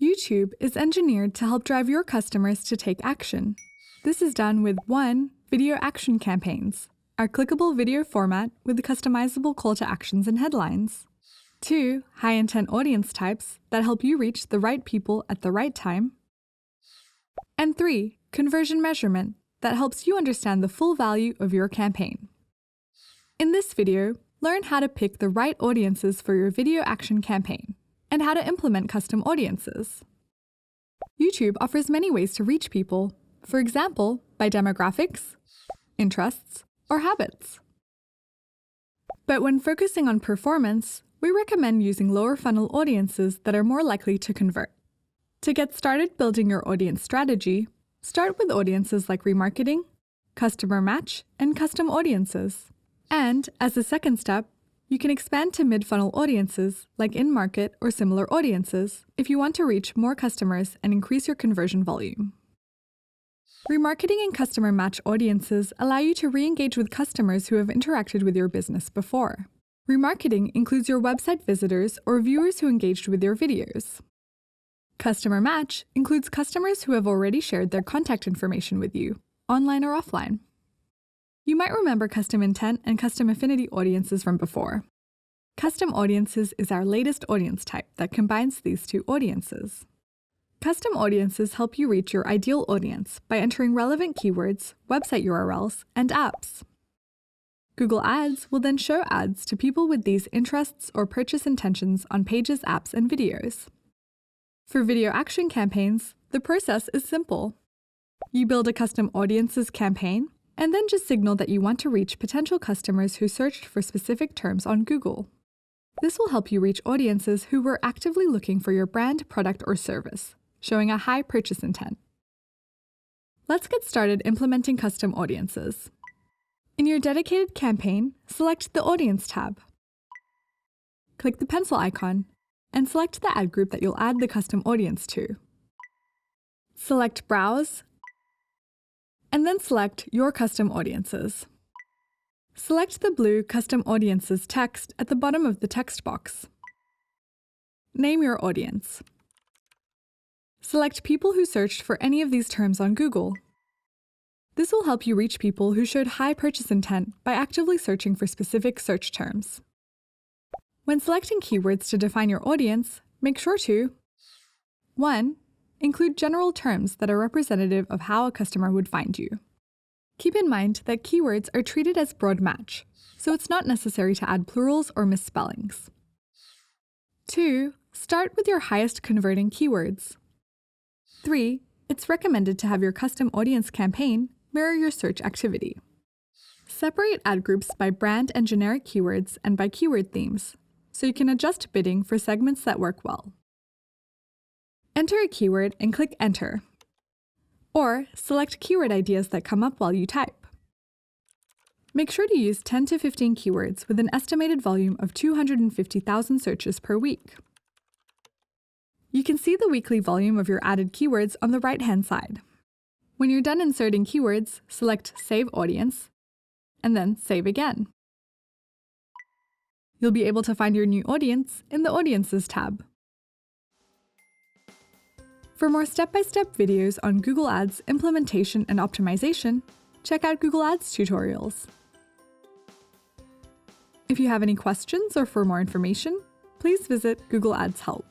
YouTube is engineered to help drive your customers to take action. This is done with 1. Video action campaigns, our clickable video format with customizable call to actions and headlines. 2. High-intent audience types that help you reach the right people at the right time. And 3. Conversion measurement that helps you understand the full value of your campaign. In this video, learn how to pick the right audiences for your video action campaign and how to implement custom audiences. YouTube offers many ways to reach people, for example, by demographics, interests, or habits. But when focusing on performance, we recommend using lower funnel audiences that are more likely to convert. To get started building your audience strategy, start with audiences like remarketing, customer match, and custom audiences. And, as a second step, you can expand to mid-funnel audiences like in-market or similar audiences if you want to reach more customers and increase your conversion volume. Remarketing and customer match audiences allow you to re-engage with customers who have interacted with your business before. Remarketing includes your website visitors or viewers who engaged with your videos. Customer match includes customers who have already shared their contact information with you, online or offline. You might remember custom intent and custom affinity audiences from before. Custom audiences is our latest audience type that combines these two audiences. Custom audiences help you reach your ideal audience by entering relevant keywords, website URLs, and apps. Google Ads will then show ads to people with these interests or purchase intentions on pages, apps, and videos. For video action campaigns, the process is simple. You build a custom audiences campaign and then just signal that you want to reach potential customers who searched for specific terms on Google. This will help you reach audiences who were actively looking for your brand, product, or service, showing a high purchase intent. Let's get started implementing custom audiences. In your dedicated campaign, select the Audience tab. Click the pencil icon and select the ad group that you'll add the custom audience to. Select Browse, and then select Your Custom Audiences. Select the blue Custom Audiences text at the bottom of the text box. Name your audience. Select people who searched for any of these terms on Google. This will help you reach people who showed high purchase intent by actively searching for specific search terms. When selecting keywords to define your audience, make sure to 1. Include general terms that are representative of how a customer would find you. Keep in mind that keywords are treated as broad match, so it's not necessary to add plurals or misspellings. 2. Start with your highest converting keywords. 3. It's recommended to have your custom audience campaign mirror your search activity. Separate ad groups by brand and generic keywords and by keyword themes, so you can adjust bidding for segments that work well. Enter a keyword and click Enter. Or select keyword ideas that come up while you type. Make sure to use 10 to 15 keywords with an estimated volume of 250,000 searches per week. You can see the weekly volume of your added keywords on the right-hand side. When you're done inserting keywords, select Save Audience, and then Save again. You'll be able to find your new audience in the Audiences tab. For more step-by-step videos on Google Ads implementation and optimization, check out Google Ads tutorials. If you have any questions or for more information, please visit Google Ads Help.